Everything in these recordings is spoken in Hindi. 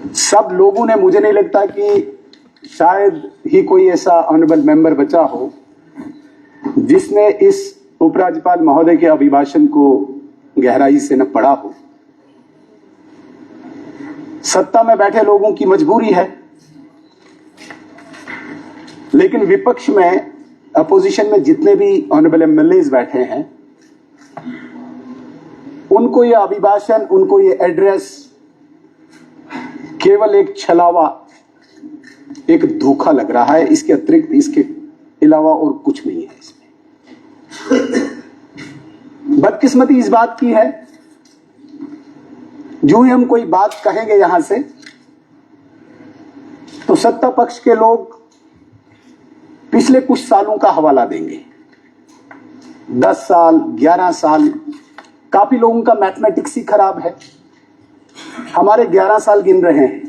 सब लोगों ने, मुझे नहीं लगता कि शायद ही कोई ऐसा ऑनरेबल मेंबर बचा हो जिसने इस उपराज्यपाल महोदय के अभिभाषण को गहराई से न पढ़ा हो। सत्ता में बैठे लोगों की मजबूरी है, लेकिन विपक्ष में, अपोजिशन में जितने भी ऑनरेबल एमएलएज बैठे हैं, उनको ये अभिभाषण, उनको ये एड्रेस केवल एक छलावा, एक धोखा लग रहा है। इसके अतिरिक्त, इसके अलावा और कुछ नहीं है इसमें। बदकिस्मती इस बात की है, जो ही हम कोई बात कहेंगे यहां से, तो सत्ता पक्ष के लोग पिछले कुछ सालों का हवाला देंगे। 10 साल, 11 साल, काफी लोगों का मैथमेटिक्स ही खराब है। हमारे 11 साल गिन रहे हैं।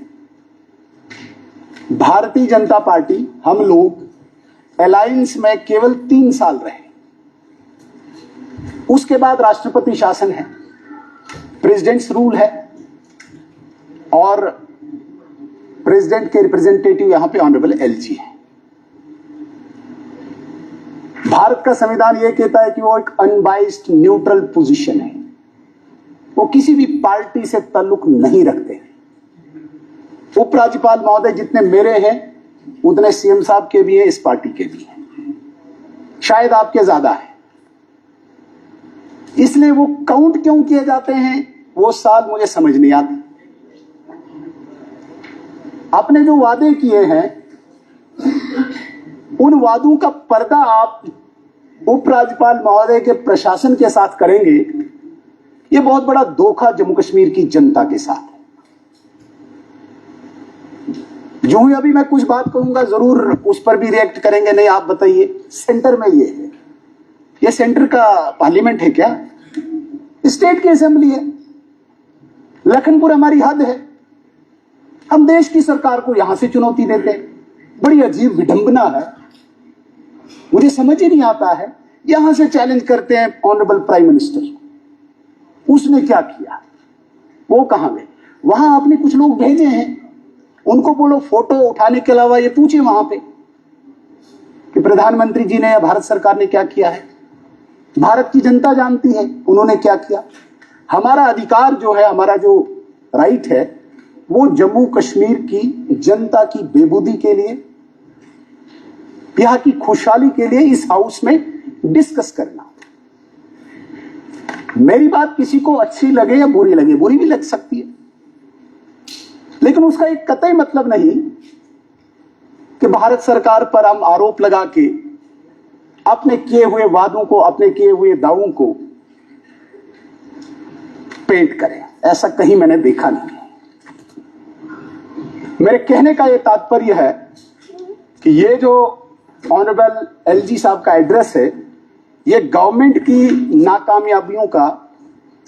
भारतीय जनता पार्टी, हम लोग अलायंस में केवल 3 साल रहे। उसके बाद राष्ट्रपति शासन है, प्रेसिडेंट्स रूल है, और प्रेसिडेंट के रिप्रेजेंटेटिव यहां पे ऑनरेबल एलजी है। भारत का संविधान यह कहता है कि वो एक अनबाइस्ड न्यूट्रल पोजीशन है, वो किसी भी पार्टी से ताल्लुक नहीं रखते। उपराज्यपाल महोदय जितने मेरे हैं उतने सीएम साहब के भी हैं, इस पार्टी के भी हैं, शायद आपके ज्यादा है। इसलिए वो काउंट क्यों किए जाते हैं, वो साल मुझे समझ नहीं आती। आपने जो वादे किए हैं, उन वादों का पर्दा आप उपराज्यपाल महोदय के प्रशासन के साथ करेंगे, यह बहुत बड़ा धोखा जम्मू कश्मीर की जनता के साथ है। जो ही अभी मैं कुछ बात कहूंगा, जरूर उस पर भी रिएक्ट करेंगे। नहीं, आप बताइए, सेंटर में ये है, ये सेंटर का पार्लियामेंट है क्या? स्टेट की असेंबली है। लखनपुर हमारी हद है, हम देश की सरकार को यहां से चुनौती देते हैं। बड़ी अजीब विडंबना है, मुझे समझ ही नहीं आता है। यहां से चैलेंज करते हैं ऑनरेबल प्राइम मिनिस्टर, उसने क्या किया, वो कहां गए? वहां आपने कुछ लोग भेजे हैं, उनको बोलो फोटो उठाने के अलावा ये पूछे वहां पे कि प्रधानमंत्री जी ने या भारत सरकार ने क्या किया है। भारत की जनता जानती है उन्होंने क्या किया। हमारा अधिकार जो है, हमारा जो राइट है, वो जम्मू कश्मीर की जनता की बेबूदी के लिए, यहां की खुशहाली के लिए इस हाउस में डिस्कस करना। मेरी बात किसी को अच्छी लगे या बुरी लगे, बुरी भी लग सकती है, लेकिन उसका एक कतई मतलब नहीं कि भारत सरकार पर हम आरोप लगा के अपने किए हुए वादों को, अपने किए हुए दावों को पेंट करें। ऐसा कहीं मैंने देखा नहीं। मेरे कहने का यह तात्पर्य है कि ये जो ऑनरेबल एलजी साहब का एड्रेस है, ये गवर्नमेंट की नाकामयाबियों का,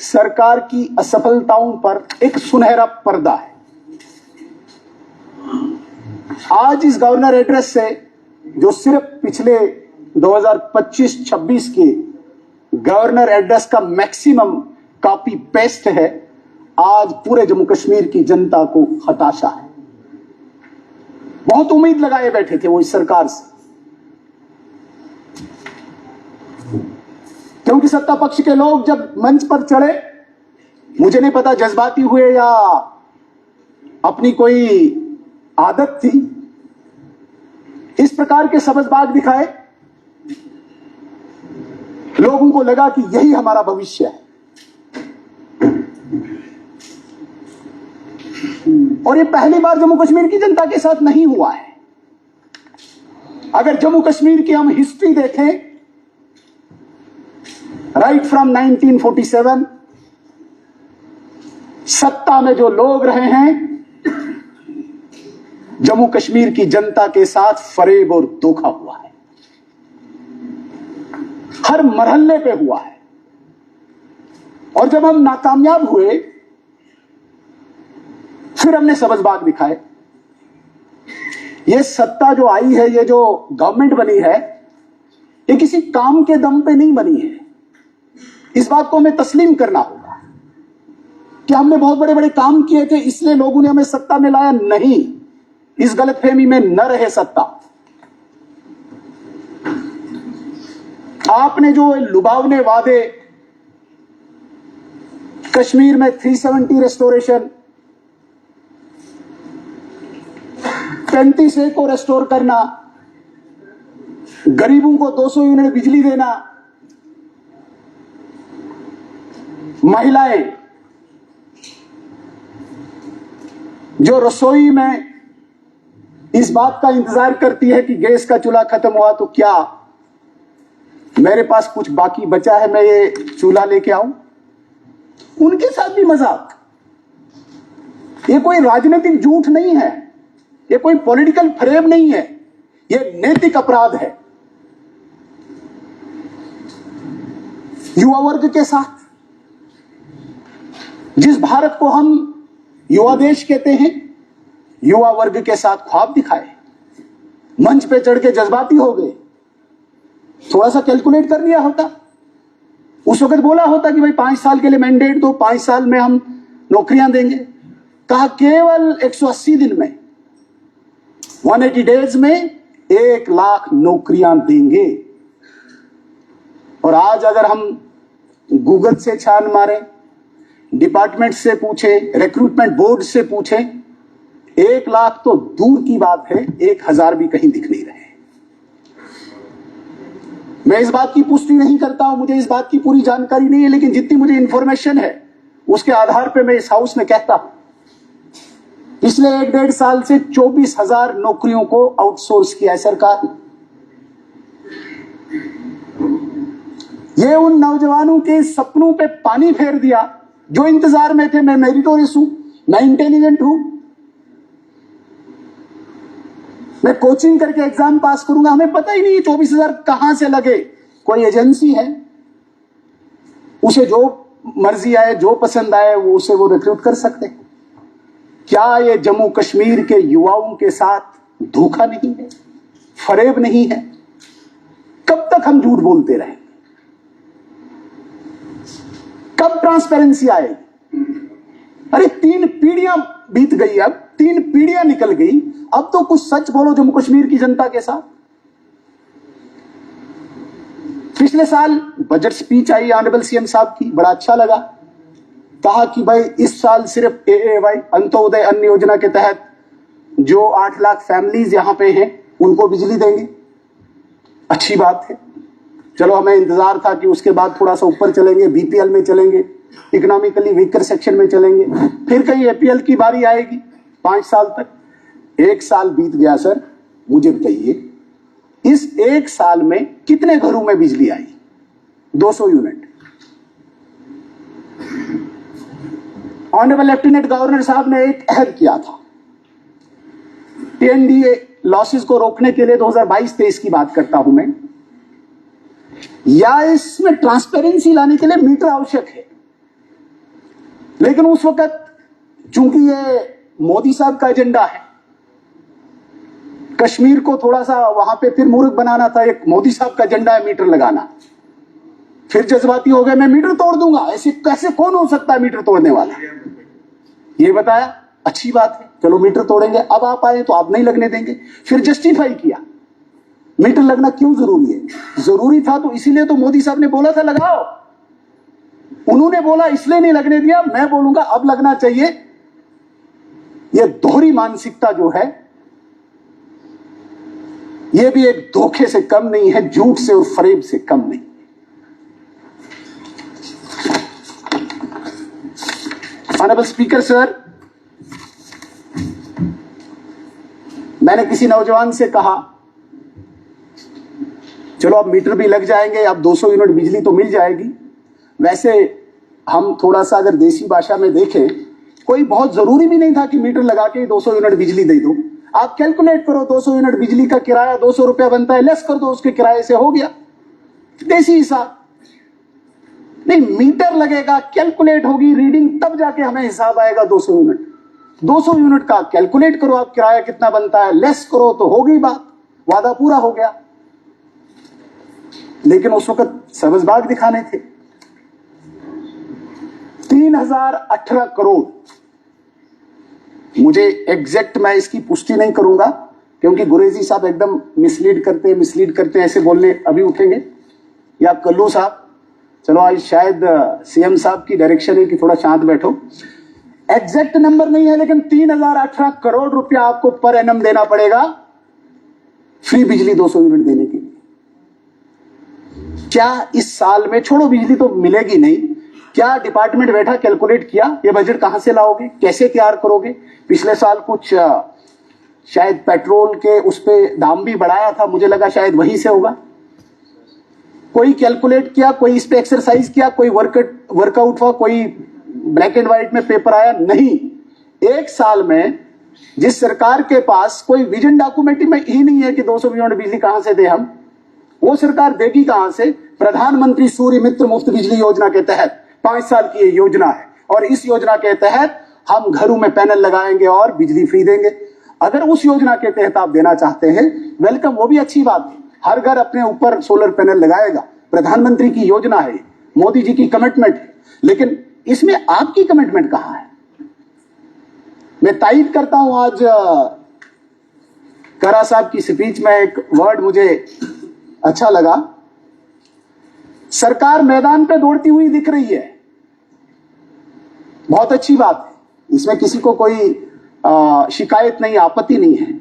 सरकार की असफलताओं पर एक सुनहरा पर्दा है। आज इस गवर्नर एड्रेस से, जो सिर्फ पिछले 2025-26 के गवर्नर एड्रेस का मैक्सिमम कॉपी पेस्ट है, आज पूरे जम्मू कश्मीर की जनता को हताशा है। बहुत उम्मीद लगाए बैठे थे वो इस सरकार से, क्योंकि सत्ता पक्ष के लोग जब मंच पर चढ़े, मुझे नहीं पता जज्बाती हुए या अपनी कोई आदत थी, इस प्रकार के सबजबाग दिखाए, लोगों को लगा कि यही हमारा भविष्य है। और ये पहली बार जम्मू कश्मीर की जनता के साथ नहीं हुआ है। अगर जम्मू कश्मीर की हम हिस्ट्री देखें, राइट फ्रॉम 1947, सत्ता में जो लोग रहे हैं, जम्मू कश्मीर की जनता के साथ फरेब और धोखा हुआ है, हर मरहले पे हुआ है। और जब हम नाकामयाब हुए, फिर हमने सबजबाग दिखाए। ये सत्ता जो आई है, ये जो गवर्नमेंट बनी है, ये किसी काम के दम पे नहीं बनी है। इस बात को हमें तस्लीम करना होगा। कि हमने बहुत बड़े बड़े काम किए थे इसलिए लोगों ने हमें सत्ता में लाया? नहीं, इस गलतफहमी में न रहे सत्ता। आपने जो लुभावने वादे, कश्मीर में 370 रेस्टोरेशन, 35A को रेस्टोर करना, गरीबों को 200 यूनिट बिजली देना, महिलाएं जो रसोई में इस बात का इंतजार करती है कि गैस का चूल्हा खत्म हुआ तो क्या मेरे पास कुछ बाकी बचा है, मैं ये चूल्हा लेके आऊं, उनके साथ भी मजाक। ये कोई राजनीतिक झूठ नहीं है, ये कोई पॉलिटिकल फ्रेम नहीं है, ये नैतिक अपराध है। युवा वर्ग के साथ, जिस भारत को हम युवा देश कहते हैं, युवा वर्ग के साथ ख्वाब दिखाए, मंच पे चढ़ के जज्बाती हो गए। थोड़ा सा कैलकुलेट कर लिया होता, उस वक्त बोला होता कि भाई 5 साल के लिए मैंडेट दो, 5 साल में हम नौकरियां देंगे। कहा केवल 180 दिन में, 180 डेज में 1 लाख नौकरियां देंगे। और आज अगर हम गूगल से छान मारें, डिपार्टमेंट से पूछें, रिक्रूटमेंट बोर्ड से पूछें, 1 लाख तो दूर की बात है, 1000 भी कहीं दिख नहीं रहे। मैं इस बात की पुष्टि नहीं करता हूं, मुझे इस बात की पूरी जानकारी नहीं है, लेकिन जितनी मुझे इंफॉर्मेशन है उसके आधार पर मैं इस हाउस में कहता हूं, पिछले 1-1.5 साल से 24,000 नौकरियों को आउटसोर्स किया है सरकार ने। ये उन नौजवानों के सपनों पे पानी फेर दिया जो इंतजार में थे। मैं मेरिटोरियस हूं, मैं इंटेलिजेंट हूं, मैं कोचिंग करके एग्जाम पास करूंगा। हमें पता ही नहीं 24,000 कहां से लगे। कोई एजेंसी है, उसे जो मर्जी आए, जो पसंद आए, वो रिक्रूट कर सकते हैं। क्या ये जम्मू कश्मीर के युवाओं के साथ धोखा नहीं है, फरेब नहीं है? कब तक हम झूठ बोलते रहे? कब ट्रांसपेरेंसी आएगी? अरे 3 पीढ़ियां बीत गई, अब 3 पीढ़ियां निकल गई, अब तो कुछ सच बोलो जम्मू कश्मीर की जनता के साथ। पिछले साल budget speech I honourable CM साहब की, बड़ा अच्छा लगा। कहा कि भाई इस साल सिर्फ AAY अंत्योदय अन्न योजना के तहत जो 8 लाख फैमिलीज यहां पे हैं उनको बिजली देंगे। अच्छी बात है, चलो हमें इंतजार था कि उसके बाद थोड़ा सा ऊपर चलेंगे, BPL में चलेंगे, इकोनॉमिकली वीकर सेक्शन में चलेंगे, फिर कहीं APL की बारी आएगी 5 साल तक। 1 साल बीत गया सर, मुझे बताइए इस 1 साल में कितने घरों में बिजली आई? 200 यूनिट। ऑनरेबल लेफ्टिनेंट गवर्नर साहब ने एक अहद किया था, TNDA लॉसेस को रोकने के लिए 2022-23 की बात करता हूं मैं, या इसमें ट्रांसपेरेंसी लाने के लिए मीटर आवश्यक है। लेकिन उस वक्त चूंकि ये मोदी साहब का एजेंडा है, कश्मीर को थोड़ा सा वहां पे फिर मूर्ख बनाना था, एक मोदी साहब का एजेंडा है मीटर लगाना, फिर जज्बाती हो गए मैं मीटर तोड़ दूंगा। ऐसे कैसे, कौन हो सकता है मीटर तोड़ने वाला? ये बताया, अच्छी बात है, चलो मीटर तोड़ेंगे। अब आप आए तो आप नहीं लगने देंगे। फिर जस्टिफाई किया मीटर लगना क्यों जरूरी है। जरूरी था तो इसीलिए तो मोदी साहब ने बोला था लगाओ, उन्होंने बोला इसलिए नहीं लगने दिया, मैं बोलूंगा अब लगना चाहिए। यह दोहरी मानसिकता जो है, यह भी एक धोखे से कम नहीं है, झूठ से और फरेब से कम नहीं। ऑनरेबल स्पीकर सर, मैंने किसी नौजवान से कहा चलो अब मीटर भी लग जाएंगे, अब 200 यूनिट बिजली तो मिल जाएगी। वैसे हम थोड़ा सा अगर देसी भाषा में देखें, कोई बहुत जरूरी भी नहीं था कि मीटर लगा के 200 यूनिट बिजली दे दो। आप कैलकुलेट करो, 200 यूनिट बिजली का किराया 200 रुपया बनता है, लेस कर दो उसके किराए से, हो गया देसी हिसाब। नहीं, मीटर लगेगा, कैलकुलेट होगी रीडिंग, तब जाके हमें हिसाब आएगा 200 यूनिट। 200 यूनिट का कैलकुलेट करो आप, किराया कितना बनता है, लेस करो तो होगी बात, वादा पूरा हो गया। लेकिन उस वक्त सबजबाग दिखाने थे। 3018 करोड़, मुझे एग्जैक्ट मैं इसकी पुष्टि नहीं करूंगा क्योंकि गुरेजी साहब एकदम मिसलीड करते हैं ऐसे बोलने अभी उठेंगे, या कल्लू साहब, चलो आज शायद सीएम साहब की डायरेक्शन है कि थोड़ा शांत बैठो, एग्जैक्ट नंबर नहीं है लेकिन 3018 करोड़ रुपया आपको पर एनम देना पड़ेगा फ्री बिजली 200 यूनिट देने के लिए। क्या इस साल में, छोड़ो बिजली तो मिलेगी नहीं, क्या डिपार्टमेंट बैठा कैलकुलेट किया ये बजट कहां से लाओगे, कैसे तैयार करोगे? पिछले साल कुछ शायद पेट्रोल के उस पे दाम भी बढ़ाया था, मुझे लगा शायद वहीं से होगा। कोई कैलकुलेट किया, कोई इस पे एक्सरसाइज किया, कोई वर्कआउट हुआ, कोई ब्लैक एंड व्हाइट में पेपर आया? नहीं। एक साल में जिस सरकार के पास कोई विजन डॉक्यूमेंट में ही नहीं है कि 200 यूनिट बिजली कहां से दे हम, वो सरकार देगी कहां से? प्रधानमंत्री सूर्य मित्र मुफ्त बिजली योजना के तहत 5 साल की ये योजना है और इस योजना के तहत हम घरों में पैनल लगाएंगे और बिजली फ्री देंगे। अगर उस योजना के तहत आप देना चाहते हैं, वेलकम, वो भी अच्छी बात है, हर घर अपने ऊपर सोलर पैनल लगाएगा, प्रधानमंत्री की योजना है, मोदी जी की कमिटमेंट है, लेकिन इसमें आपकी कमिटमेंट कहां है? मैं तायद करता हूं, आज करा साहब की स्पीच में एक वर्ड मुझे अच्छा लगा, सरकार मैदान पे दौड़ती हुई दिख रही है, बहुत अच्छी बात है, इसमें किसी को कोई शिकायत नहीं, आपत्ति नहीं है,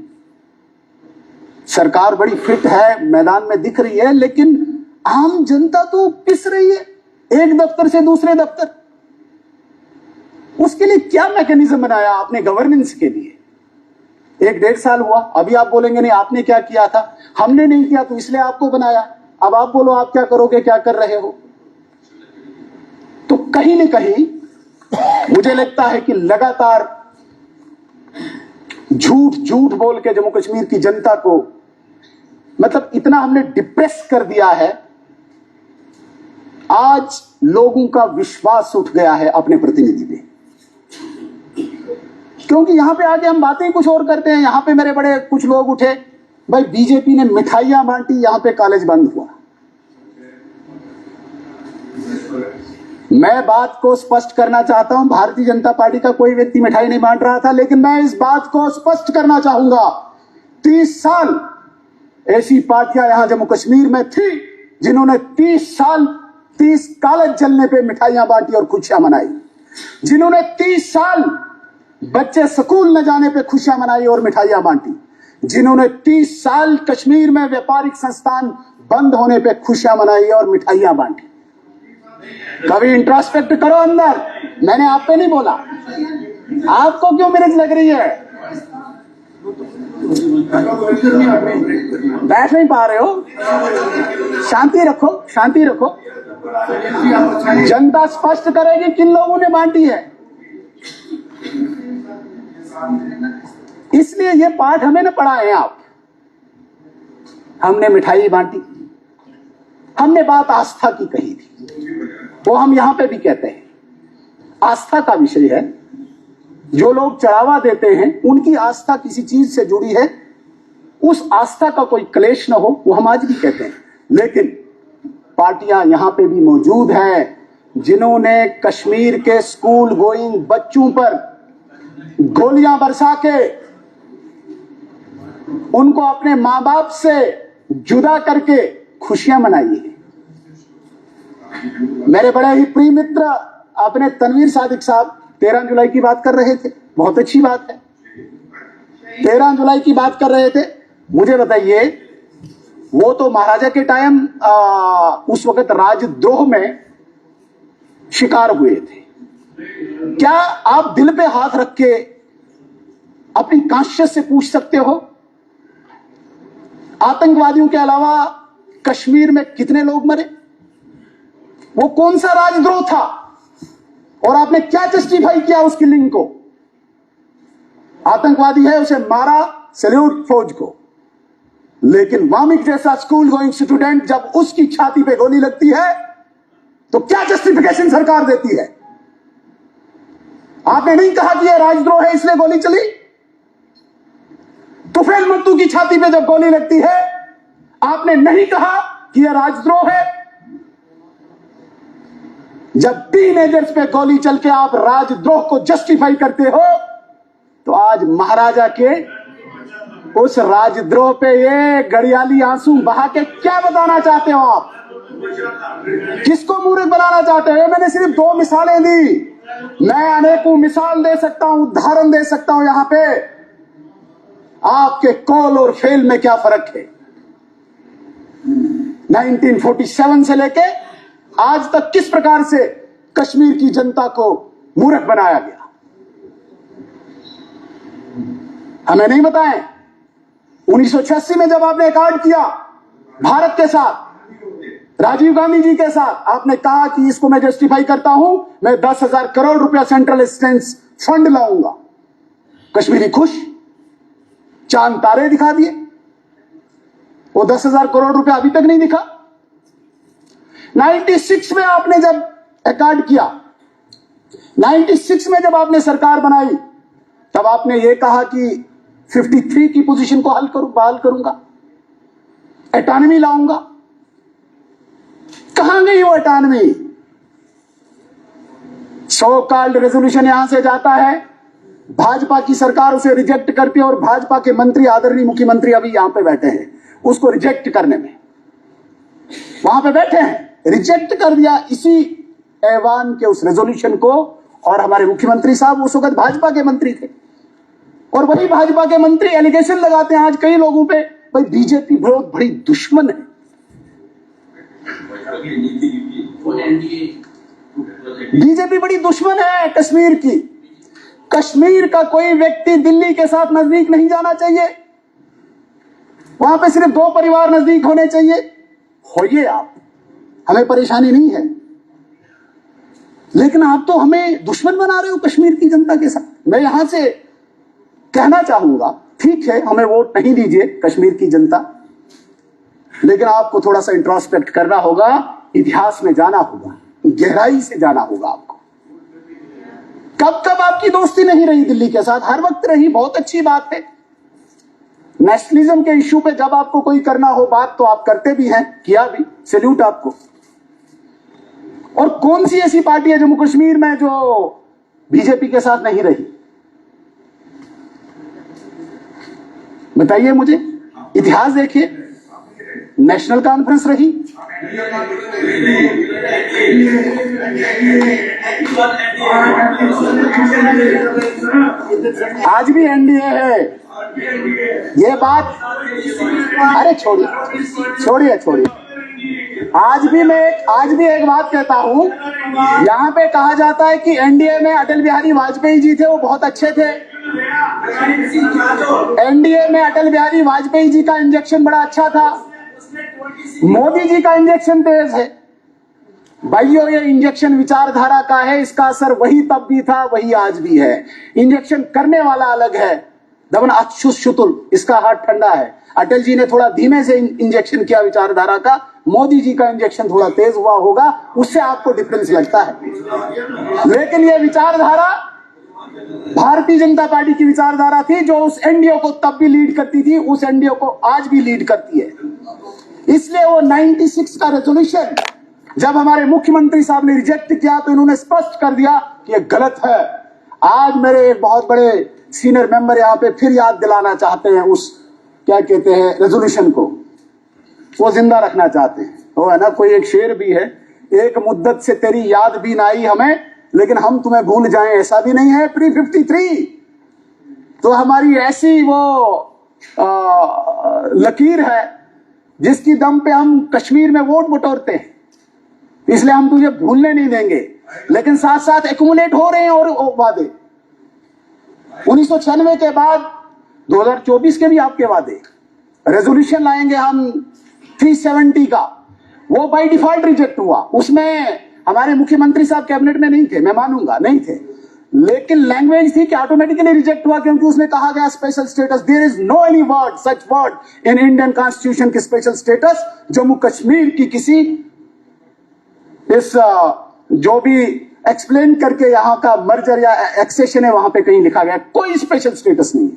सरकार बड़ी फिट है, मैदान में दिख रही है, लेकिन आम जनता तो पिस रही है एक दफ्तर से दूसरे दफ्तर। उसके लिए क्या मैकेनिज्म बनाया आपने गवर्नेंस के लिए? 1-1.5 साल हुआ, अभी आप बोलेंगे नहीं आपने क्या किया था, हमने नहीं किया तो इसलिए आपको बनाया, अब आप बोलो आप क्या करोगे, क्या कर रहे हो? तो कहीं न कहीं मुझे लगता है कि लगातार झूठ बोल के जम्मू कश्मीर की जनता को, मतलब इतना हमने डिप्रेस कर दिया है, आज लोगों का विश्वास उठ गया है अपने प्रतिनिधि पे, क्योंकि यहां पे आके हम बातें कुछ और करते हैं। यहां पे मेरे बड़े कुछ लोग उठे, भाई बीजेपी ने मिठाइयां बांटी, यहां पे कॉलेज बंद हुआ। मैं बात को स्पष्ट करना चाहता हूं, भारतीय जनता पार्टी का कोई व्यक्ति मिठाई नहीं बांट रहा था, लेकिन मैं इस बात को स्पष्ट करना चाहूंगा, 30 साल ऐसी पार्टियां यहां जम्मू कश्मीर में थी जिन्होंने 30 कॉलेज चलने पे मिठाइयां बांटी और खुशियां मनाई, जिन्होंने 30 साल बच्चे स्कूल न जाने पे खुशियां मनाई और मिठाइयां बांटी, जिन्होंने 30 साल कश्मीर में व्यापारिक संस्थान बंद होने पे खुशियां मनाई और मिठाइयां बांटी। कभी इंट्रोस्पेक्ट करो अंदर, मैंने आप पे नहीं बोला, आपको क्यों मेहनत लग रही है? बैठ नहीं पा रहे हो, शांति रखो, शांति रखो, जनता स्पष्ट करेगी किन लोगों ने बांटी है। इसलिए ये पाठ हमें न पढ़ाए आप, हमने मिठाई बांटी, हमने बात आस्था की कही थी, वो हम यहां पे भी कहते हैं, आस्था का विषय है, जो लोग चढ़ावा देते हैं उनकी आस्था किसी चीज से जुड़ी है, उस आस्था का कोई क्लेश न हो, वो हम आज भी कहते हैं। लेकिन पार्टियां यहां पे भी मौजूद हैं जिन्होंने कश्मीर के स्कूल गोइंग बच्चों पर गोलियां बरसा के उनको अपने मां बाप से जुदा करके खुशियां मनाई है। मेरे बड़े ही प्रिय मित्र अपने तनवीर सादिक साहब 13 जुलाई की बात कर रहे थे, बहुत अच्छी बात है, 13 जुलाई की बात कर रहे थे। मुझे बताइए, वो तो महाराजा के टाइम उस वक्त राजद्रोह में शिकार हुए थे। क्या आप दिल पे हाथ रख के अपनी कॉन्शियस से पूछ सकते हो, आतंकवादियों के अलावा कश्मीर में कितने लोग मरे? वो कौन सा राजद्रोह था और आपने क्या जस्टिफाई किया उस किलिंग को? आतंकवादी है, उसे मारा, सैल्यूट फौज को, लेकिन वामिक जैसा स्कूल गोइंग स्टूडेंट जब उसकी छाती पे गोली लगती है तो क्या जस्टिफिकेशन सरकार देती है? आपने नहीं कहा कि यह राजद्रोह है इसलिए गोली चली। तुफैल मत्तू की छाती पे जब गोली लगती है आपने नहीं कहा कि यह राजद्रोह है। जब टीनेजर्स पे गोली चल के आप राजद्रोह को जस्टिफाई करते हो, तो आज महाराजा के उस राजद्रोह पे ये गड़ियाली आंसू बहा के क्या बताना चाहते हो आप? किसको मूर्ख बनाना चाहते हो? मैंने सिर्फ 2 मिसालें दी, मैं अनेकों मिसाल दे सकता हूं, उदाहरण दे सकता हूं। यहां पे आपके कॉल और फेल में क्या फर्क है? 1947 से लेके आज तक किस प्रकार से कश्मीर की जनता को मूर्ख बनाया गया, हमें नहीं बताएं। 1986 में जब आपने कार्ड किया भारत के साथ, राजीव गांधी जी के साथ, आपने कहा कि इसको मैं जस्टिफाई करता हूं, मैं 10,000 करोड़ रुपया सेंट्रल असिस्टेंस फंड लाऊंगा। कश्मीरी खुश, चांद तारे दिखा दिए। वो 10,000 करोड़ रुपया अभी तक नहीं दिखा। 96 में आपने जब कार्ड किया, 96 में जब आपने सरकार बनाई, तब आपने ये कहा कि 53 की पोजीशन को बहाल करूंगा, ऑटोनॉमी लाऊंगा। कहां गई वो ऑटोनॉमी? सो कॉल्ड रेजोल्यूशन यहां से जाता है, भाजपा की सरकार उसे रिजेक्ट करती है, और भाजपा के मंत्री, आदरणीय मुख्यमंत्री अभी यहां पे बैठे हैं, उसको रिजेक्ट करने में वहां पे बैठे हैं, रिजेक्ट कर दिया इसी ऐवान के उस रेजोल्यूशन को। और हमारे मुख्यमंत्री साहब उस वक्त भाजपा के मंत्री थे, और वही भाजपा के मंत्री एलिगेशन लगाते हैं आज कई लोगों पे, भाई बीजेपी बहुत बड़ी दुश्मन है। बीजेपी बड़ी दुश्मन है कश्मीर की। कश्मीर का कोई व्यक्ति दिल्ली के साथ नजदीक नहीं जाना चाहिए, वहां पे सिर्फ 2 परिवार नजदीक होने चाहिए। होइए आप, हमें परेशानी नहीं है, लेकिन आप तो हमें दुश्मन बना रहे हो कश्मीर की जनता के साथ। मैं यहां से कहना चाहूंगा, ठीक है हमें वोट नहीं दीजिए कश्मीर की जनता, लेकिन आपको थोड़ा सा इंट्रोस्पेक्ट करना होगा, इतिहास में जाना होगा, गहराई से जाना होगा आपको। कब कब आपकी दोस्ती नहीं रही दिल्ली के साथ? हर वक्त रही, बहुत अच्छी बात है। नेशनलिज्म के इश्यू पे जब आपको कोई करना हो बात, तो आप करते भी हैं, किया भी, सैल्यूट आपको। और कौन सी ऐसी पार्टी है जम्मू कश्मीर में जो बीजेपी के साथ नहीं रही? बताइए मुझे, इतिहास देखिए। नेशनल कॉन्फ्रेंस रही, आज भी एनडीए है। ये बात, अरे छोड़िए। आज भी एक बात कहता हूं, यहां पे कहा जाता है कि एनडीए में अटल बिहारी वाजपेयी जी थे, वो बहुत अच्छे थे। एनडीए में अटल बिहारी वाजपेयी जी का इंजेक्शन बड़ा अच्छा था, मोदी जी का इंजेक्शन तेज है। भाइयों, ये इंजेक्शन विचारधारा का है, इसका असर वही तब भी था, वही आज भी है। इंजेक्शन करने वाला अलग है, दमन अच्युतुल, इसका हाथ ठंडा है। अटल जी ने थोड़ा धीमे से इंजेक्शन किया विचारधारा का, मोदी जी का इंजेक्शन थोड़ा तेज हुआ होगा, उससे आपको डिफरेंस लगता है। लेकिन ये विचारधारा भारतीय जनता पार्टी की विचारधारा थी, जो उस एनडीए को तब भी लीड करती थी, उस एनडीए को आज भी लीड करती है। इसलिए वो 96 का रेजोल्यूशन जब हमारे मुख्यमंत्री साहब ने रिजेक्ट किया, तो इन्होंने स्पष्ट कर दिया कि ये गलत है। आज मेरे एक बहुत बड़े सीनियर मेंबर यहाँ पे फिर याद दिलाना चाहते हैं उस, क्या कहते हैं, रेजोल्यूशन को, वो जिंदा रखना चाहते हैं। वो है ना, कोई एक शेर भी है, एक मुद्दत से तेरी याद भी ना आई हमें, लेकिन हम तुम्हें भूल जाएं ऐसा भी नहीं है। प्री 53 तो हमारी ऐसी वो लकीर है जिसकी दम पे हम कश्मीर में वोट बटोरते हैं, इसलिए हम तुझे भूलने नहीं देंगे। लेकिन साथ साथ एक्यूमुलेट हो रहे हैं और वादे। 1996 के बाद 2024 के भी आपके वादे, रेजोल्यूशन लाएंगे हम 370 का, वो बाय डिफॉल्ट रिजेक्ट हुआ। उसमें हमारे मुख्यमंत्री साहब कैबिनेट में नहीं थे, मैं मानूंगा नहीं थे, लेकिन लैंग्वेज थी कि ऑटोमेटिकली रिजेक्ट हुआ, क्योंकि उसमें कहा गया special status. There is no any word, such word in Indian constitution की स्पेशल स्टेटस जम्मू कश्मीर की किसी इस जो भी एक्सप्लेन करके यहां का मर्जर या एक्सेशन है, वहां पे कहीं लिखा गया कोई स्पेशल स्टेटस नहीं है।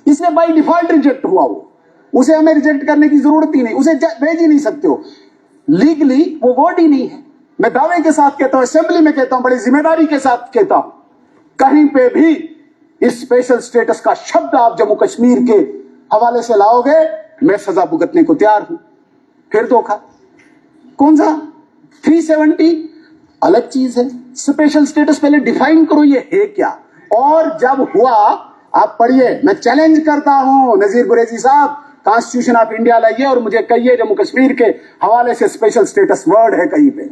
इसलिए बाय डिफॉल्ट रिजेक्ट हुआ वो, उसे हमें रिजेक्ट करने की जरूरत ही नहीं, उसे भेज ही नहीं सकते हो, लीगली वो वर्ड ही नहीं है। मैं दावे के साथ कहता हूं, असेंबली में कहता हूं, बड़ी जिम्मेदारी के साथ कहता हूं, कहीं पे भी इस स्पेशल स्टेटस का शब्द आप जम्मू कश्मीर के हवाले से लाओगे, मैं सजा भुगतने को तैयार हूं। फिर धोखा कौन सा? 370 अलग चीज है, स्पेशल स्टेटस पहले डिफाइन करो ये है क्या। और जब हुआ, आप पढ़िए, मैं चैलेंज करता हूं नजीर गुरेजी साहब, कॉन्स्टिट्यूशन ऑफ इंडिया लाइए और मुझे कहिए जम्मू कश्मीर के हवाले से स्पेशल स्टेटस वर्ड है कहीं पे,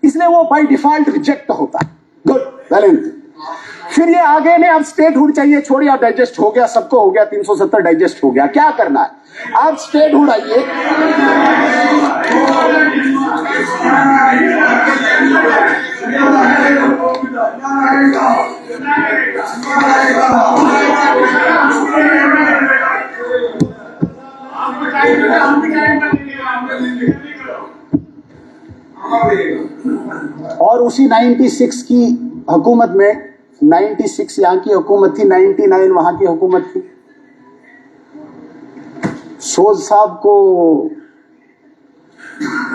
इसलिए वो बाय डिफॉल्ट रिजेक्ट होता है। गुड, वैलेंट। फिर ये आगे ने अब स्टेटहुड चाहिए, छोड़िए, अब डाइजेस्ट हो गया, सबको हो गया, 370 डाइजेस्ट हो गया, क्या करना है अब? स्टेटहुड आइए, और उसी 96 की हुकूमत में, 96 यहां की हुकूमत थी, 99 वहां की हुकूमत थी। सोज साहब को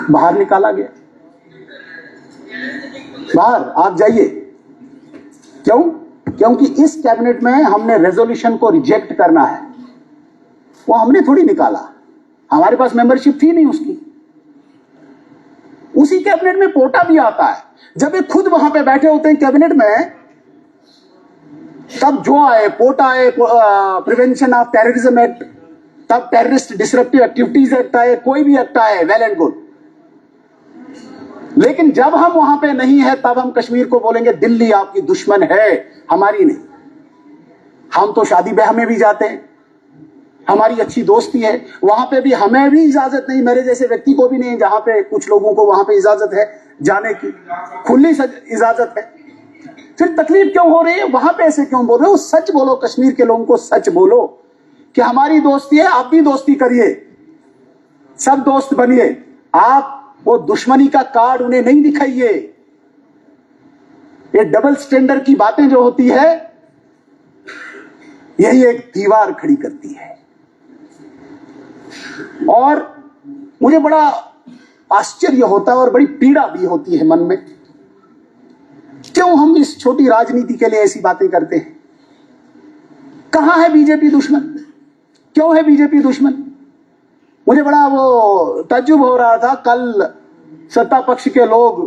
बाहर निकाला गया, बाहर आप जाइए। क्यों? क्योंकि इस कैबिनेट में हमने रेजोल्यूशन को रिजेक्ट करना है, वो हमने थोड़ी निकाला, हमारे पास मेंबरशिप थी नहीं उसकी। उसी कैबिनेट में पोटा भी आता है, जब ये खुद वहां पे बैठे होते हैं कैबिनेट में, तब जो आए पोटा आए, प्रिवेंशन ऑफ टेररिज्म एक्ट, तब टेररिस्ट डिसरप्टिव एक्टिविटीज एक्ट आए, कोई भी एक्ट आए, वेल एंड गुड। लेकिन जब हम वहां पे नहीं है, तब हम कश्मीर को बोलेंगे दिल्ली आपकी दुश्मन है, हमारी नहीं। हम तो शादी ब्याह में भी जाते हैं, हमारी अच्छी दोस्ती है, वहां पे भी हमें भी इजाजत नहीं, मेरे जैसे व्यक्ति को भी नहीं, जहां पे कुछ लोगों को वहां पे इजाजत है जाने की, खुली इजाजत है। फिर तकलीफ क्यों हो रही है? वहां पे ऐसे क्यों बोल रहे हो? सच बोलो, कश्मीर के लोगों को सच बोलो कि हमारी दोस्ती है, आप भी दोस्ती करिए, सब दोस्त बनिए। आप वो दुश्मनी का कार्ड उन्हें नहीं दिखाइए। ये डबल स्टैंडर्ड की बातें जो होती है, यही एक दीवार खड़ी करती है। और मुझे बड़ा आश्चर्य होता है और बड़ी पीड़ा भी होती है मन में, क्यों हम इस छोटी राजनीति के लिए ऐसी बातें करते हैं? कहां है बीजेपी दुश्मन? क्यों है बीजेपी दुश्मन? मुझे बड़ा वो ताज्जुब हो रहा था, कल सत्ता पक्ष के लोग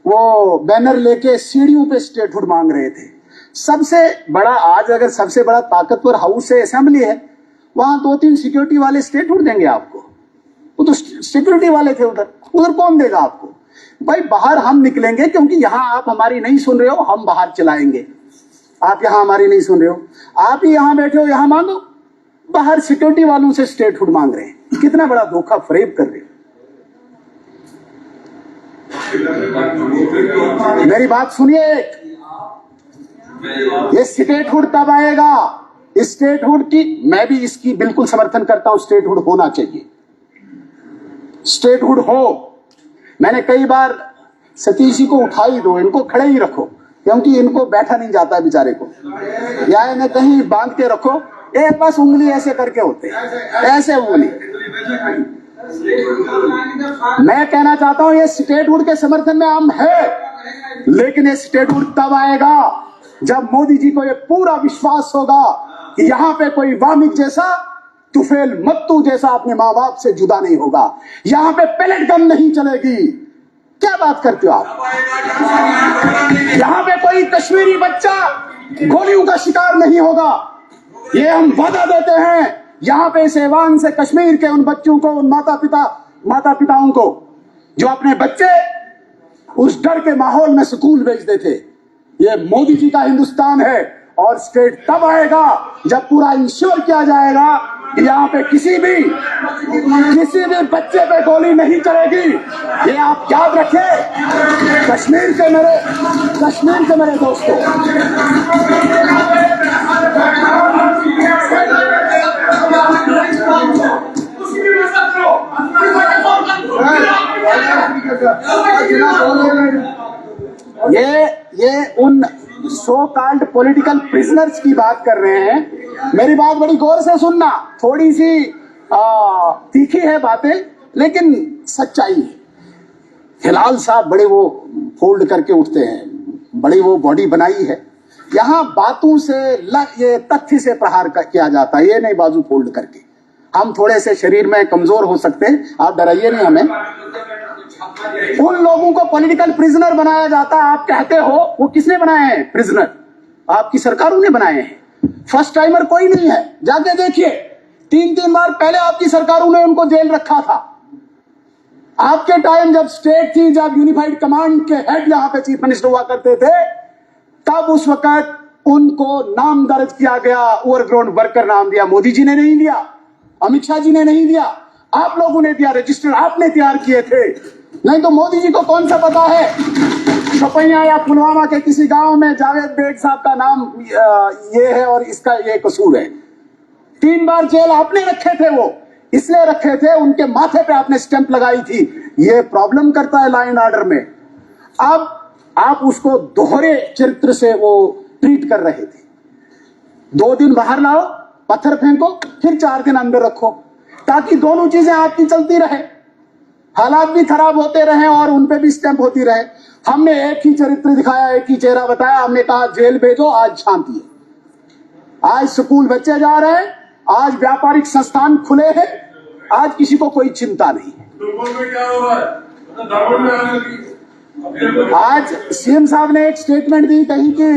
वो बैनर लेके सीढ़ियों पे स्टेटहुड मांग रहे थे। सबसे बड़ा, आज अगर सबसे बड़ा ताकतवर हाउस है, असेंबली है, वहां 2-3 सिक्योरिटी वाले स्टेटहुड देंगे आपको। वो तो सिक्योरिटी वाले थे उधर, उधर कौन देगा आपको? भाई बाहर हम निकलेंगे, क्योंकि यहां आप हमारी नहीं सुन रहे हो, हम बाहर चलाएंगे। आप यहां हमारी नहीं सुन रहे हो, आप ही यहां बैठे हो, यहां मांगो। बाहर सिक्योरिटी वालों से स्टेटहुड मांग रहे हैं, कितना बड़ा धोखा फरेब कर रहे हो। मेरी बात सुनिए, ये स्टेटहुड तब आएगा, स्टेटहुड की मैं भी इसकी बिल्कुल समर्थन करता हूं, स्टेटहुड होना चाहिए, स्टेटहुड हो। मैंने कई बार सतीश जी को उठा ही दो, इनको खड़े ही रखो, क्योंकि इनको बैठा नहीं जाता बेचारे को, या इन्हें कहीं बांध के रखो, एक बस उंगली ऐसे करके होते, ऐसे उंगली। मैं कहना चाहता हूं ये स्टेटहुड के समर्थन में हम है, लेकिन ये स्टेटहुड तब आएगा जब मोदी जी को ये पूरा विश्वास होगा कि यहां पे कोई वामिक जैसा, तुफेल मत्तू जैसा अपने माँ बाप से जुदा नहीं होगा, यहां पे पेलेट गन नहीं चलेगी। क्या बात करते हो आप? यहां पे कोई कश्मीरी बच्चा गोलियों का शिकार नहीं होगा, ये हम वादा देते हैं। यहां पे इस ऐवान से कश्मीर के उन बच्चों को, उन माता पिताओं को जो अपने बच्चे उस डर के माहौल में स्कूल भेजते थे, ये मोदी जी का हिंदुस्तान है। और स्टेट तब आएगा जब पूरा इंश्योर किया जाएगा कि यहाँ पे किसी भी बच्चे पे गोली नहीं चलेगी। ये आप याद रखें, कश्मीर के मेरे दोस्तों। ये उन सो कॉल्ड पॉलिटिकल प्रिजनर्स की बात कर रहे हैं। मेरी बात बड़ी गौर से सुनना, थोड़ी सी तीखी है बातें, लेकिन सच्चाई है। हिलाल साहब बड़े वो फोल्ड करके उठते हैं, बड़ी वो बॉडी बनाई है। यहां बातों से ये तथ्य से प्रहार किया जाता है, ये नहीं बाजू फोल्ड करके। हम थोड़े से शरीर में कमजोर हो सकते हैं, आप डराइए नहीं हमें। उन लोगों को पॉलिटिकल प्रिजनर बनाया जाता है। आप कहते हो वो किसने बनाए हैं प्रिजनर? आपकी सरकारों ने बनाए हैं। फर्स्ट टाइमर कोई नहीं है, जाके देखिए। 3-3 बार पहले आपकी सरकारों ने उनको जेल रखा था। आपके टाइम जब स्टेट थी, जब यूनिफाइड कमांड के हेड यहां पे चीफ मिनिस्टर हुआ करते थे, तब उस वक्त उनको नाम दर्ज किया गया, ओवरग्राउंड वर्कर नाम दिया। मोदी जी ने नहीं दिया, अमित शाह जी ने नहीं दिया, आप लोगों ने दिया। रजिस्टर आपने तैयार किए थे, नहीं तो मोदी जी को कौन सा पता है शोपियां या पुलवामा के किसी गांव में जावेद बेग साहब का नाम ये है और इसका ये कसूर है। 3 बार जेल आपने रखे थे, वो इसलिए रखे थे उनके माथे पे आपने स्टैंप लगाई थी। ये प्रॉब्लम करता है लॉ एंड ऑर्डर में। अब आप उसको दोहरे चरित्र से वो ट्रीट कर रहे थे। 2 दिन बाहर लाओ, पत्थर फेंको, फिर 4 दिन अंदर रखो, ताकि दोनों चीजें आपकी चलती रहे, हालात भी खराब होते रहे और उनपे भी स्टैंप होती रहे। हमने एक ही चरित्र दिखाया, एक ही चेहरा बताया। हमने कहा जेल भेजो, आज शांति है। आज स्कूल बच्चे जा रहे हैं, आज व्यापारिक संस्थान खुले हैं, आज किसी को कोई चिंता नहीं है। आज सीएम साहब ने एक स्टेटमेंट दी, कहीं कि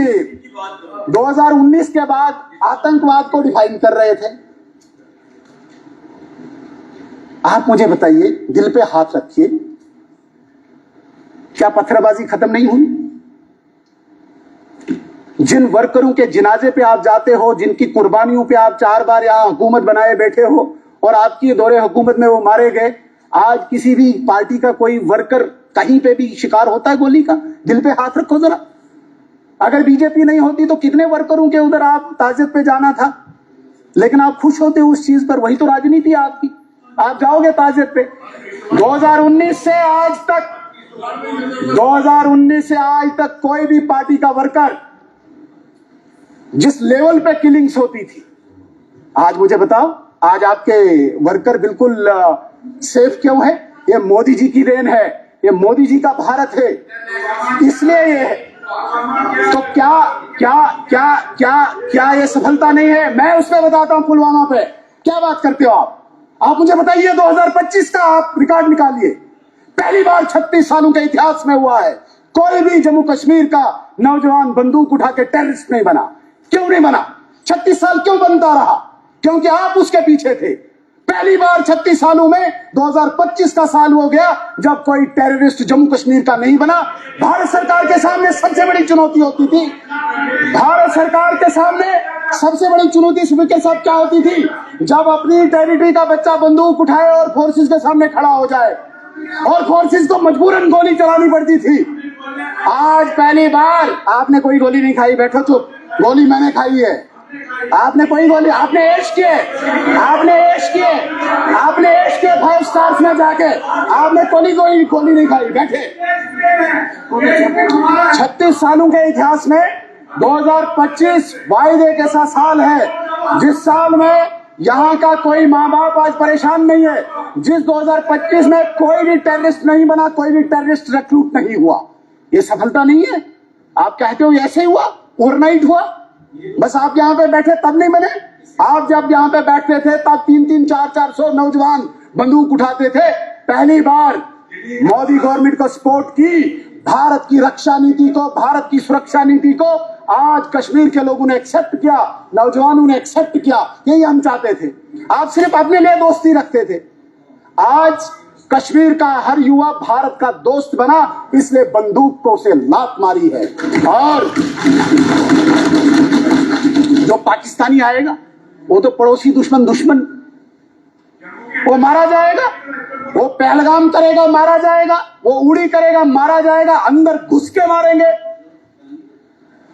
2019 के बाद आतंकवाद को डिफाइन कर रहे थे। आप मुझे बताइए, दिल पे हाथ रखिए, क्या पत्थरबाजी खत्म नहीं हुई? जिन वर्करों के जिनाजे पे आप जाते हो, जिनकी कुर्बानियों पे आप 4 बार यहां हुकूमत बनाए बैठे हो और आपकी दौरे हुकूमत में वो मारे गए, आज किसी भी पार्टी का कोई वर्कर कहीं पे भी शिकार होता है गोली का? दिल पे हाथ रखो जरा। अगर बीजेपी नहीं होती तो कितने वर्करों के उधर आप ताजियत पे जाना था, लेकिन आप खुश होते हो उस चीज पर। वही तो राजनीति आपकी। आप जाओगे ताजियत पे। 2019 से आज तक कोई भी पार्टी का वर्कर जिस लेवल पे किलिंग्स होती थी, आज मुझे बताओ, आज आपके वर्कर बिल्कुल सेफ क्यों है? ये मोदी जी की देन है, ये मोदी जी का भारत है, इसलिए ये है। तो क्या क्या क्या क्या क्या ये सफलता नहीं है? मैं उसमें बताता हूं पुलवामा पे। क्या बात करते हो आप मुझे बताइए। 2025 का आप रिकॉर्ड निकालिए। पहली बार 36 सालों के इतिहास में हुआ है, कोई भी जम्मू कश्मीर का नौजवान बंदूक उठा के टेररिस्ट नहीं बना। क्यों नहीं बना? 36 साल क्यों बनता रहा? क्योंकि आप उसके पीछे थे। पहली बार 36 सालों में 2025 का साल हो गया जब कोई टेररिस्ट जम्मू कश्मीर का नहीं बना। भारत सरकार के सामने सबसे बड़ी चुनौती होती थी, भारत सरकार के सामने सबसे बड़ी चुनौती स्पीकर साहब क्या होती थी? जब अपनी टेरिटरी का बच्चा बंदूक उठाए और फोर्सेस के सामने खड़ा हो जाए और फोर्सेस को मजबूरन गोली चलानी पड़ती थी। आज पहली बार आपने कोई गोली नहीं खाई, बैठो चुप। गोली मैंने खाई है, आपने कोई गोली, आपने ऐश किए, आपने ऐश किए, आपने ऐश किए 5 स्टार्स में जाके, आपने कोई गोली नहीं खाई, बैठे। 36 सालों के इतिहास में 2025 वायदे के ऐसा साल है जिस साल में यहाँ का कोई माँ बाप आज परेशान नहीं है, जिस 2025 में कोई भी टेररिस्ट नहीं बना, कोई भी टेररिस्ट रिक्रूट नहीं हुआ। ये सफलता नहीं है? आप कहते हो ऐसे ही हुआ, ओवरनाइट हुआ, बस आप यहाँ पे बैठे तब नहीं बने। आप जब यहाँ पे बैठते थे तब 300, 400 नौजवान बंदूक उठाते थे। पहली बार मोदी गवर्नमेंट को सपोर्ट की, भारत की रक्षा नीति को, भारत की सुरक्षा नीति को आज कश्मीर के लोगों ने एक्सेप्ट किया, नौजवानों ने एक्सेप्ट किया। यही हम चाहते थे। आप सिर्फ अपने लिए दोस्ती रखते थे। आज कश्मीर का हर युवा भारत का दोस्त बना, इसलिए बंदूक को उसे लात मारी है। और जो पाकिस्तानी आएगा वो तो पड़ोसी दुश्मन, वो मारा जाएगा। वो पहलगाम करेगा, मारा जाएगा। वो उड़ी करेगा, मारा जाएगा। अंदर घुस के मारेंगे।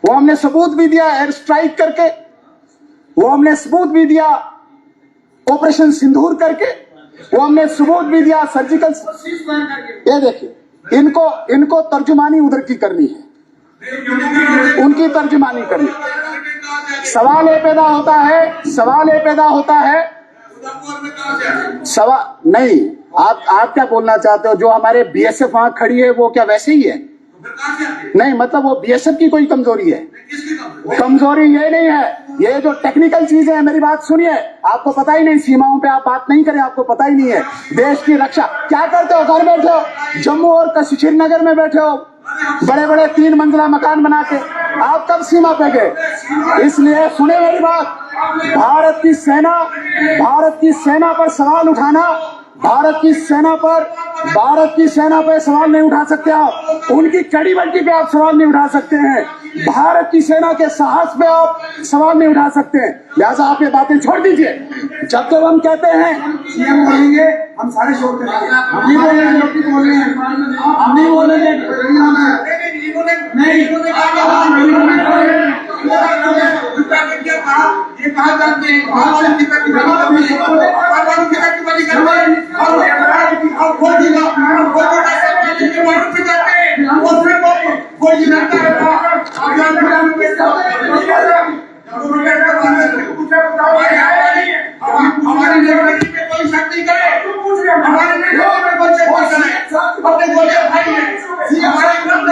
वो हमने सबूत भी दिया एयर स्ट्राइक करके, वो हमने सबूत भी दिया ऑपरेशन सिंदूर करके, वो हमने सबूत भी दिया सर्जिकल। ये देखिए, इनको तर्जुमानी उधर की करनी है, उनकी तर्जुमानी करनी। सवाल ये पैदा होता है सवा नहीं, आप क्या बोलना चाहते हो? जो हमारे बीएसएफ वहां खड़ी है वो क्या वैसे ही है? नहीं, मतलब वो बीएसएफ की कोई कमजोरी है? कमजोरी ये नहीं है, ये जो टेक्निकल चीजें हैं, मेरी बात सुनिए। आपको पता ही नहीं, सीमाओं पे आप बात नहीं करें, आपको पता ही नहीं है देश की रक्षा क्या करते हो। घर बैठे हो, जम्मू और श्रीनगर में बैठे हो, बड़े बड़े 3 मंजिला मकान बना के, आप कब सीमा पे गए? इसलिए सुने मेरी बात, भारत की सेना पर सवाल उठाना, भारत की सेना पे सवाल नहीं उठा सकते आप। उनकी कड़ी बंटी पे आप सवाल नहीं उठा सकते हैं। भारत की सेना के साहस पे आप सवाल नहीं उठा सकते हैं। लिहाजा आप ये बातें छोड़ दीजिए। जब तक हम कहते हैं सीएम बोलेंगे, हम सारे शोर करेंगे, हम नहीं बोलेंगे, हम नहीं बोलेंगे, ये कहा जाते हैं हमारी नेटवर्किंग पे कोई शक नहीं करे, हमारे नेटवर्क में कोई शक नहीं करे, अपने गोले उठाइए, हमारे ग्रंथ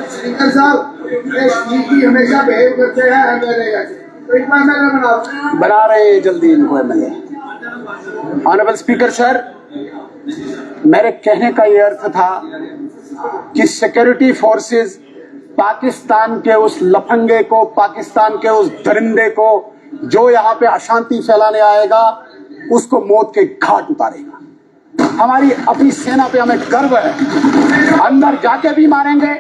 स्पीकर साहब हमेशा बिहेव करते हैं एमएलए जैसे, तो एक बार एमएलए बना रहे हैं जल्दी इनको एमएलए। ऑनरेबल स्पीकर सर, मेरे कहने का ये अर्थ था कि सिक्योरिटी फोर्सेस पाकिस्तान के उस लफंगे को, पाकिस्तान के उस दरिंदे को जो यहाँ पे अशांति फैलाने आएगा, उसको मौत के घाट उतारेगा। हमारी अपनी सेना पे हमें गर्व है। अंदर जाके भी मारेंगे,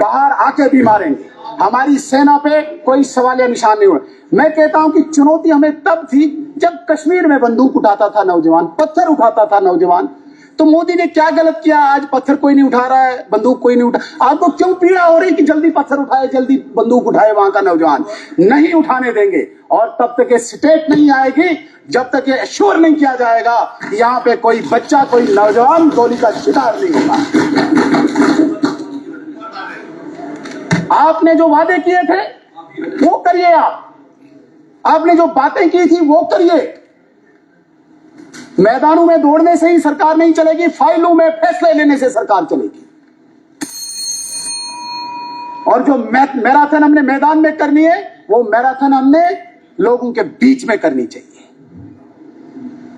बाहर आके भी मारेंगे। हमारी सेना पे कोई सवाल या निशान नहीं हुआ। मैं कहता हूं कि चुनौती हमें तब थी जब कश्मीर में बंदूक उठाता था नौजवान, पत्थर उठाता था नौजवान। तो मोदी ने क्या गलत किया? आज पत्थर कोई नहीं उठा रहा है, बंदूक कोई नहीं उठा। आपको क्यों पीड़ा हो रही कि जल्दी पत्थर उठाए, जल्दी बंदूक उठाए वहां का नौजवान? नहीं उठाने देंगे। और तब तक ये स्टेट नहीं आएगी जब तक ये एश्योर नहीं किया जाएगा कि यहाँ पे कोई बच्चा, कोई नौजवान गोली का शिकार नहीं होगा। आपने जो वादे किए थे वो करिए। आपने जो बातें की थी वो करिए। मैदानों में दौड़ने से ही सरकार नहीं चलेगी, फाइलों में फैसले लेने से सरकार चलेगी। और जो मैराथन हमने मैदान में करनी है, वो मैराथन हमने लोगों के बीच में करनी चाहिए,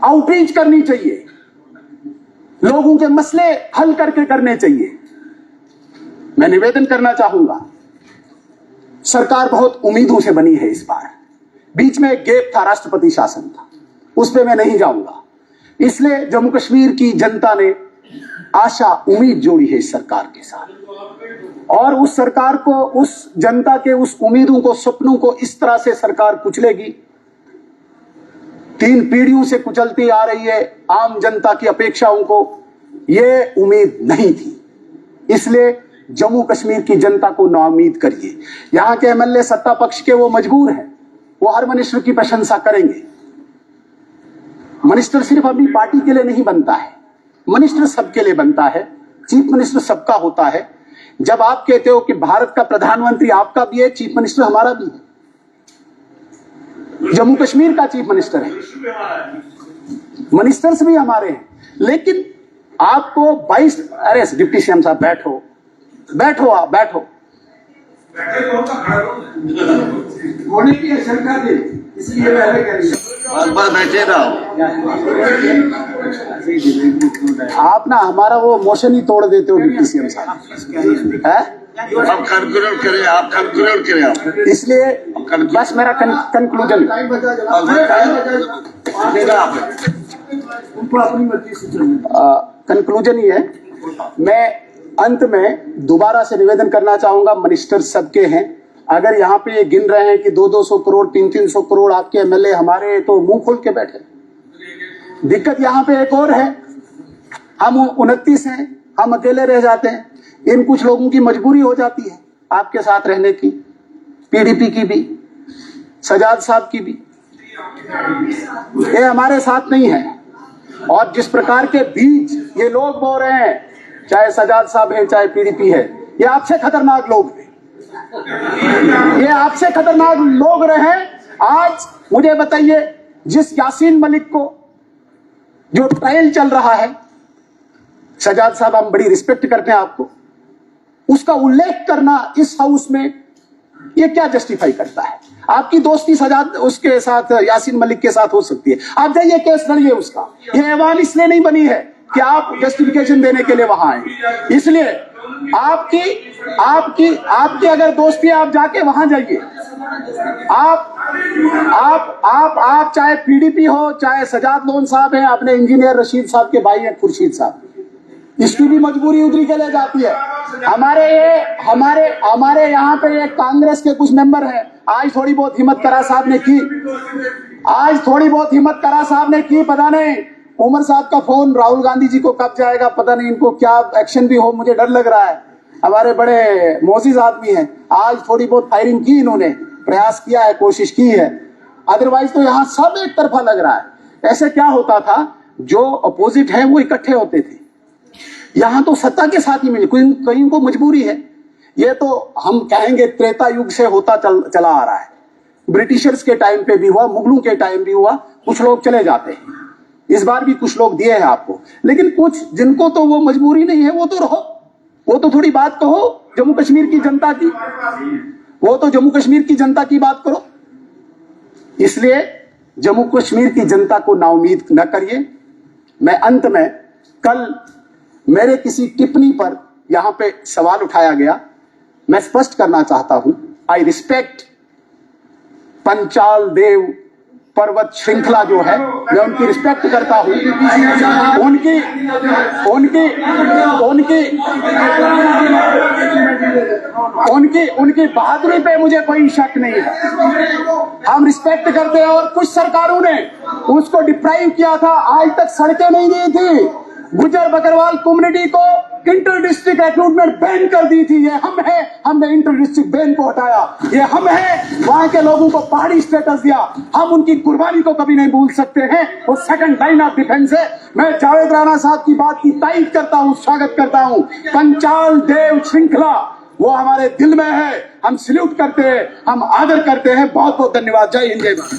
आउटरीच करनी चाहिए, लोगों के मसले हल करके करने चाहिए। मैं निवेदन करना चाहूंगा, सरकार बहुत उम्मीदों से बनी है इस बार। बीच में एक गैप था, राष्ट्रपति शासन था, उस पर मैं नहीं जाऊंगा। इसलिए जम्मू कश्मीर की जनता ने आशा, उम्मीद जोड़ी है इस सरकार के साथ, और उस सरकार को, उस जनता के उस उम्मीदों को, सपनों को इस तरह से सरकार कुचलेगी। 3 पीढ़ियों से कुचलती आ रही है आम जनता की अपेक्षाओं को, यह उम्मीद नहीं थी। इसलिए जम्मू कश्मीर की जनता को नाउम्मीद करिए। यहां के एमएलए सत्ता पक्ष के वो मजबूर हैं, वो हर मिनिस्टर की प्रशंसा करेंगे। मिनिस्टर सिर्फ अपनी पार्टी के लिए नहीं बनता है, मिनिस्टर सबके लिए बनता है। चीफ मिनिस्टर सबका होता है। जब आप कहते हो कि भारत का प्रधानमंत्री आपका भी है, चीफ मिनिस्टर हमारा भी है, जम्मू कश्मीर का चीफ मिनिस्टर है, मिनिस्टर्स भी हमारे हैं। लेकिन आपको 22, अरे डिप्टी सीएम साहब बैठो, बैठो, आप बैठो, होने की है सरकार ने, इसलिए बैठे बैठे रहो। आप ना हमारा वो मोशन ही तोड़ देते हो डिप्टी सीएम साहब, है? आप कंक्लूड करें, आप कंक्लूड करें आप। इसलिए बस मेरा कंक्लूजन, कंक्लूजन ही है। मैं अंत में दोबारा से निवेदन करना चाहूंगा, मिनिस्टर सबके हैं। अगर यहाँ पे ये गिन रहे हैं कि 200-200 करोड़, 300-300 करोड़ आपके एमएलए हमारे, तो मुंह खोल के बैठे। दिक्कत यहाँ पे एक और है, हम 29 हैं, हम अकेले रह जाते हैं। इन कुछ लोगों की मजबूरी हो जाती है आपके साथ रहने की, पीडीपी की भी, सजाद साहब की भी। ये हमारे साथ नहीं है। और जिस प्रकार के बीज ये लोग बो रहे हैं, चाहे सजाद साहब है, चाहे पीडीपी है, ये आपसे खतरनाक लोग हैं। ये आपसे खतरनाक लोग रहे। आज मुझे बताइए, जिस यासीन मलिक को जो ट्रायल चल रहा है, सजाद साहब हम बड़ी रिस्पेक्ट करते हैं आपको, उसका उल्लेख करना इस हाउस में ये क्या जस्टिफाई करता है? आपकी दोस्ती सजाद उसके साथ, यासीन मलिक के साथ हो सकती है, आप जाइए केस लड़िए उसका। ये ऐवान इसलिए नहीं बनी है कि आप जस्टिफिकेशन देने के लिए वहां आए, इसलिए आपकी आपकी आपकी अगर दोस्ती है आप जाके वहां जाइए। आप चाहे पीडीपी हो, चाहे सजाद लोन साहब हैं, अपने इंजीनियर रशीद साहब के भाई हैं खुर्शीद साहब, इसकी भी मजबूरी उधरी के लिए जाती है। हमारे यहाँ पे एक कांग्रेस के कुछ मेंबर हैं, आज थोड़ी बहुत हिम्मत करा साहब ने की, पता नहीं उमर साहब का फोन राहुल गांधी जी को कब जाएगा, पता नहीं इनको क्या एक्शन भी हो, मुझे डर लग रहा है। हमारे बड़े मोजिज आदमी हैं, आज थोड़ी बहुत फायरिंग की, इन्होंने प्रयास किया है, कोशिश की है, अदरवाइज तो यहाँ सब एक तरफा लग रहा है। ऐसे क्या होता था, जो अपोजिट है वो इकट्ठे होते थे, यहां तो सत्ता के साथ ही मिले, कहीं को मजबूरी है। ये तो हम कहेंगे त्रेता युग से होता चला आ रहा है, ब्रिटिशर्स के टाइम पे भी हुआ, मुगलों के टाइम भी हुआ, कुछ लोग चले जाते हैं, इस बार भी कुछ लोग दिए हैं आपको, लेकिन कुछ जिनको तो वो मजबूरी नहीं है वो तो रहो, वो तो थोड़ी बात कहो जम्मू कश्मीर की जनता की, वो तो जम्मू कश्मीर की जनता की बात करो। इसलिए जम्मू कश्मीर की जनता को नाउम्मीद न करिए। मैं अंत में, कल मेरे किसी टिप्पणी पर यहां पे सवाल उठाया गया, मैं स्पष्ट करना चाहता हूं, आई रिस्पेक्ट पंचाल देव पर्वत श्रृंखला जो है, मैं उनकी रिस्पेक्ट करता हूं, उनकी बहादुरी पे मुझे कोई शक नहीं है, हम रिस्पेक्ट करते हैं। और कुछ सरकारों ने उसको डिप्राइव किया था, आज तक सड़कें नहीं दी थी, गुजर बकरवाल कम्युनिटी को इंटर डिस्ट्रिक्ट रिक्रूटमेंट बैन कर दी थी, ये हम है, हमने इंटर डिस्ट्रिक्ट बैन को हटाया, ये हम है, वहां के लोगों को पहाड़ी स्टेटस दिया, हम उनकी कुर्बानी को कभी नहीं भूल सकते हैं, वो सेकंड लाइन ऑफ डिफेंस है। मैं जावेद राणा साहब की बात की तारीफ करता हूं, स्वागत करता हूं। पंचाल देव श्रृंखला वो हमारे दिल में है, हम सल्यूट करते हैं, हम आदर करते हैं। बहुत बहुत धन्यवाद। जय हिंद, जय भारत।